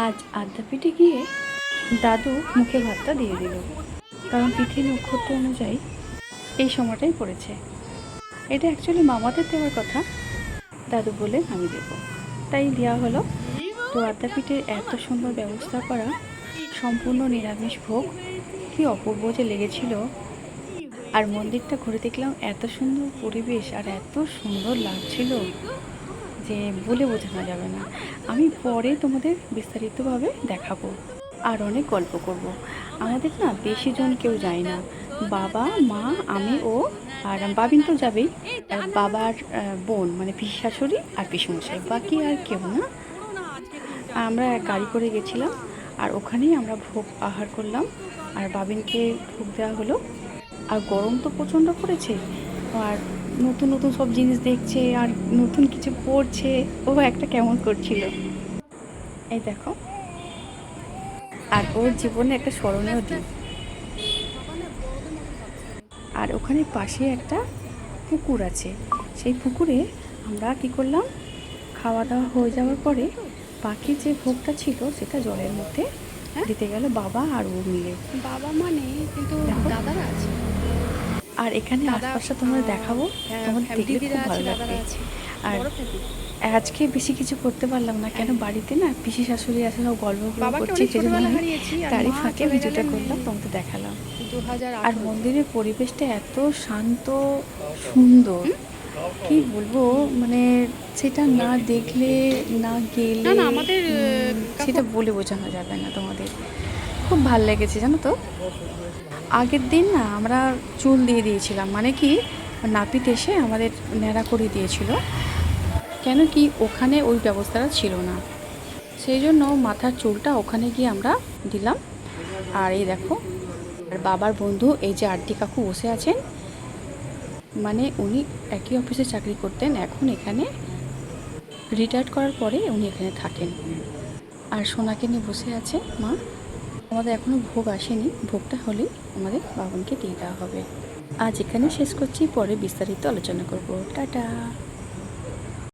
আজ আদ্যাপীঠে গিয়ে দাদু মুখে ভাতটা দিয়ে দিল, কারণ তিথি নক্ষত্র অনুযায়ী এই সময়টাই পড়েছে। এটা অ্যাকচুয়ালি মামাদের দেওয়ার কথা, দাদু বলে আমি দেব, তাই দেওয়া হলো। তো আদ্যাপীঠের এত সুন্দর ব্যবস্থা করা সম্পূর্ণ নিরামিষ ভোগ, কি অপূর্ব যে লেগেছিল। আর মন্দিরটা ঘুরে দেখলাম, এত সুন্দর পরিবেশ আর এত সুন্দর লাগছিল যে বলে বোঝানো যাবে না। আমি পরে তোমাদের বিস্তারিতভাবে দেখাবো আর অনেক গল্প করব। আমাদের না বেশি জন কেউ যায় না, বাবা, মা, আমি ও আর বাবিন তো যাবেই, আর বাবার বোন মানে পিসি শাশুড়ি আর পিসমশাই, বাকি আর কেউ না। আমরা এক গাড়ি করে গেছিলাম, আর ওখানেই আমরা ভোগ আহার করলাম, আর বাবিনকে ভোগ দেওয়া হলো। আর গরম তো প্রচণ্ড পড়েছে, আর নতুন নতুন সব জিনিস দেখছে আর নতুন কিছু পড়ছে, ও একটা কেমন করছিল এই দেখো। আর ওর জীবনে একটা স্মরণীয় দিন। আর ওখানে পাশে একটা পুকুর আছে, সেই পুকুরে আমরা কি করলাম, খাওয়া দাওয়া হয়ে যাওয়ার পরে বাকি যে ভোগটা ছিল সেটা জলের মধ্যে দিতে গেল বাবা আর ও মিলে। বাবা মানে কিন্তু দাদারা আছে, আর এখানে আশপাশটা তোমরা দেখাবো, তোমাদের দেখলে খুব ভালো লাগবে। আর আজকে বেশি কিছু করতে পারলাম না, কেন বাড়িতে না পিসি শাশুড়ি আছে, সব গল্প করছি, তারই ফাঁকে ভিডিওটা করলাম, তোমাদের দেখালাম। আর মন্দিরের পরিবেশটা এত শান্ত সুন্দর, কি বলবো, মানে সেটা না দেখলে না গেলে আমাদের সেটা বলে বোঝানো যাবে না তোমাদের। খুব ভালো লেগেছে জানো তো। আগের দিন না আমরা চুল দিয়ে দিয়েছিলাম, মানে কি নাপিত এসে আমাদের ন্যাড়া করে দিয়েছিল, কেন কি ওখানে ওই ব্যবস্থাটা ছিল না, সেই জন্য মাথার চুলটা ওখানে গিয়ে আমরা দিলাম। আর এই দেখো, আর বাবার বন্ধু এই যে আন্টি কাকু বসে আছেন, মানে উনি একই অফিসে চাকরি করতেন, এখন এখানে রিটায়ার্ড করার পরে উনি এখানে থাকেন। আর সোনাকে নিয়ে বসে আছে মা। আমাদের এখনও ভোগ আসেনি, ভোগটা হলেই আমাদের বাবনকে দিয়ে দেওয়া হবে। আজ এখানে শেষ করছি, পরে বিস্তারিত আলোচনা করব। টাটা।